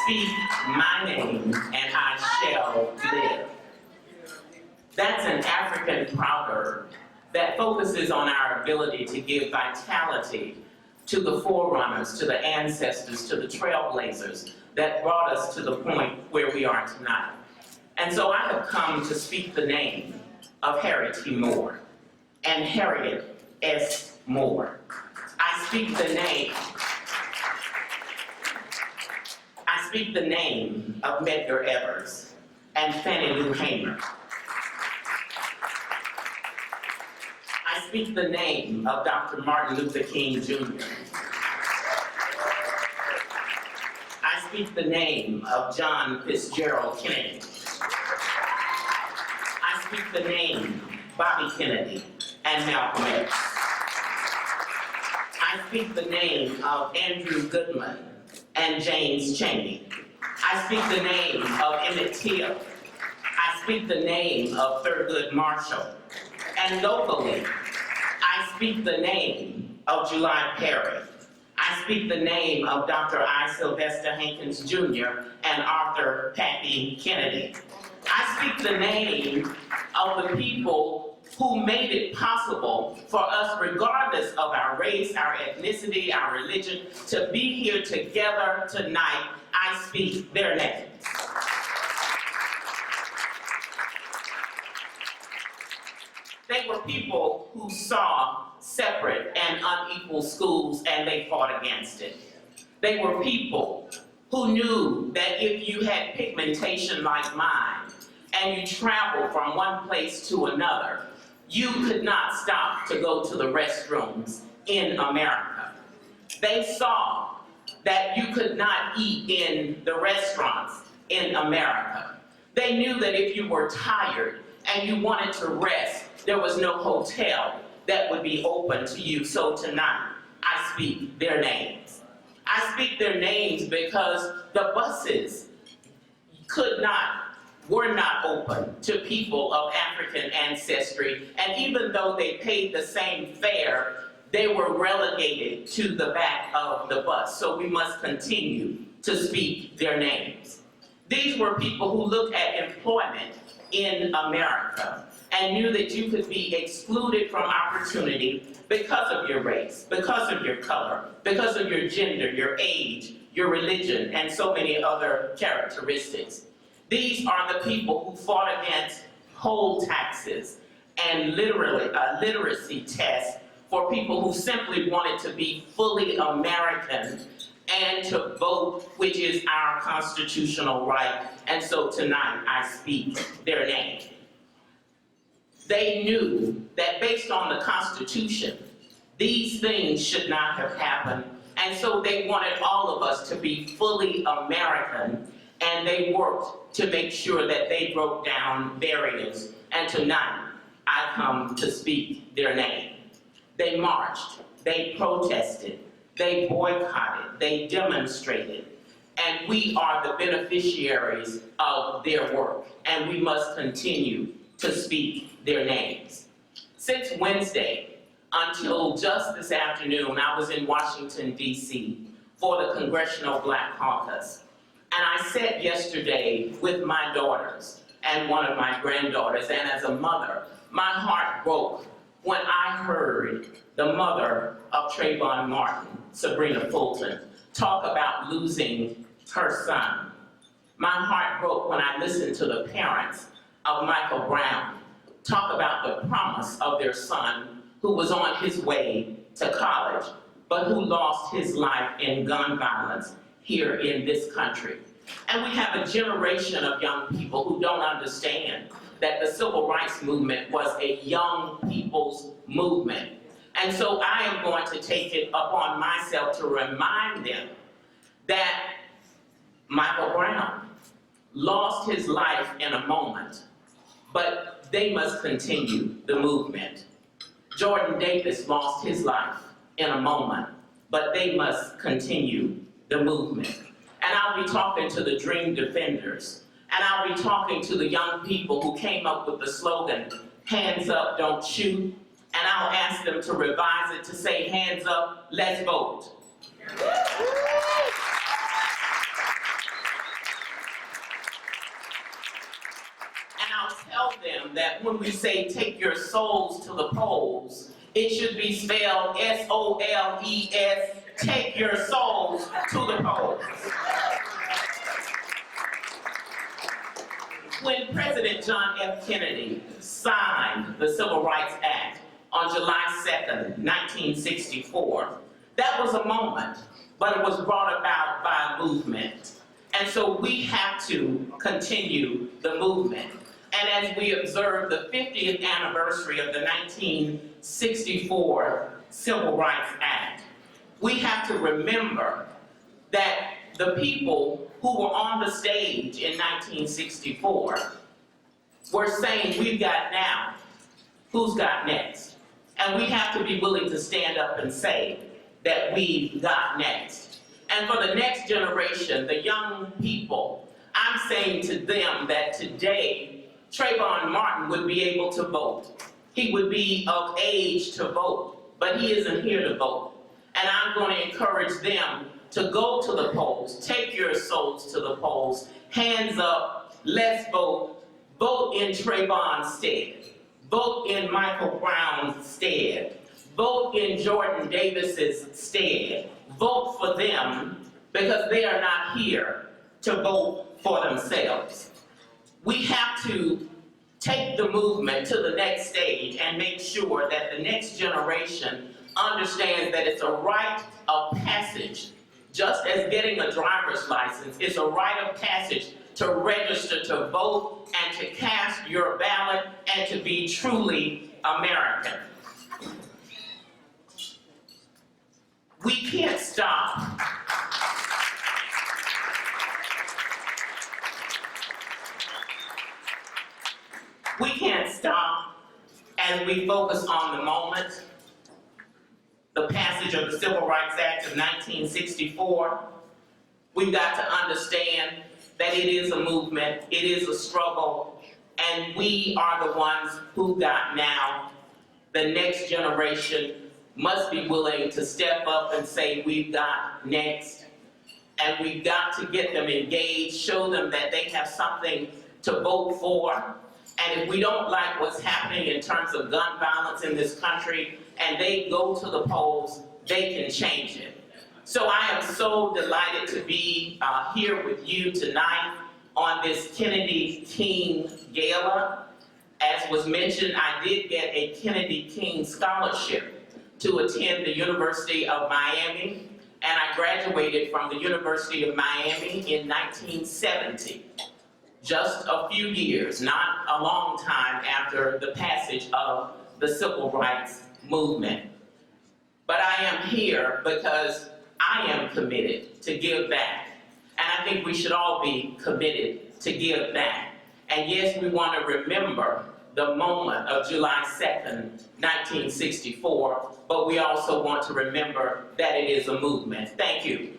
Speak my name and I shall live. That's an African proverb that focuses on our ability to give vitality to the forerunners, to the ancestors, to the trailblazers that brought us to the point where we are tonight. And so I have come to speak the name of Harry T. Moore and Harriet S. Moore. I speak the name of Medgar Evers and Fannie Lou Hamer. I speak the name of Dr. Martin Luther King Jr. I speak the name of John Fitzgerald Kennedy. I speak the name Bobby Kennedy and Malcolm X. I speak the name of Andrew Goodman and James Chaney. I speak the name of Emmett Till. I speak the name of Thurgood Marshall. And locally, I speak the name of July Perry. I speak the name of Dr. I. Sylvester Hankins Jr. and Arthur Pappy Kennedy. I speak the name of the people who made it possible for us, regardless of our race, our ethnicity, our religion, to be here together tonight. I speak their names. They were people who saw separate and unequal schools and they fought against it. They were people who knew that if you had pigmentation like mine and you traveled from one place to another, you could not stop to go to the restrooms in America. They saw that you could not eat in the restaurants in America. They knew that if you were tired and you wanted to rest, there was no hotel that would be open to you. So tonight, I speak their names. I speak their names because the buses were not open to people of African ancestry, and even though they paid the same fare, they were relegated to the back of the bus. So we must continue to speak their names. These were people who looked at employment in America and knew that you could be excluded from opportunity because of your race, because of your color, because of your gender, your age, your religion, and so many other characteristics. These are the people who fought against poll taxes and literacy tests for people who simply wanted to be fully American and to vote, which is our constitutional right. And so tonight I speak their name. They knew that based on the Constitution, these things should not have happened. And so they wanted all of us to be fully American, and they worked to make sure that they broke down barriers. And tonight, I come to speak their name. They marched, they protested, they boycotted, they demonstrated, and we are the beneficiaries of their work, and we must continue to speak their names. Since Wednesday until just this afternoon, I was in Washington, D.C. for the Congressional Black Caucus. And I sat yesterday with my daughters and one of my granddaughters, and as a mother, my heart broke when I heard the mother of Trayvon Martin, Sabrina Fulton, talk about losing her son. My heart broke when I listened to the parents of Michael Brown talk about the promise of their son who was on his way to college, but who lost his life in gun violence here in this country. And we have a generation of young people who don't understand that the civil rights movement was a young people's movement. And so I am going to take it upon myself to remind them that Michael Brown lost his life in a moment, but they must continue the movement. Jordan Davis lost his life in a moment, but they must continue the movement. And I'll be talking to the Dream Defenders, and I'll be talking to the young people who came up with the slogan, hands up, don't shoot, and I'll ask them to revise it to say, hands up, let's vote. them that when we say take your souls to the polls, it should be spelled S-O-L-E-S, take your souls to the polls. When President John F. Kennedy signed the Civil Rights Act on July 2nd, 1964, that was a moment, but it was brought about by a movement. And so we have to continue the movement. And as we observe the 50th anniversary of the 1964 Civil Rights Act, we have to remember that the people who were on the stage in 1964 were saying, we've got now, who's got next? And we have to be willing to stand up and say that we've got next. And for the next generation, the young people, I'm saying to them that today, Trayvon Martin would be able to vote. He would be of age to vote, but he isn't here to vote. And I'm going to encourage them to go to the polls, take your souls to the polls, hands up, let's vote, vote in Trayvon's stead, vote in Michael Brown's stead, vote in Jordan Davis's stead, vote for them because they are not here to vote for themselves. We have to take the movement to the next stage and make sure that the next generation understands that it's a rite of passage. Just as getting a driver's license is a rite of passage to register to vote and to cast your ballot and to be truly American. We can't stop. We can't stop as we focus on the moment. The passage of the Civil Rights Act of 1964, we've got to understand that it is a movement, it is a struggle, and we are the ones who got now. The next generation must be willing to step up and say, we've got next, and we've got to get them engaged, show them that they have something to vote for. And if we don't like what's happening in terms of gun violence in this country, and they go to the polls, they can change it. So I am so delighted to be here with you tonight on this Kennedy King Gala. As was mentioned, I did get a Kennedy King Scholarship to attend the University of Miami, and I graduated from the University of Miami in 1970. Just a few years, not a long time after the passage of the Civil Rights Movement. But I am here because I am committed to give back. And I think we should all be committed to give back. And yes, we want to remember the moment of July 2nd, 1964, but we also want to remember that it is a movement. Thank you.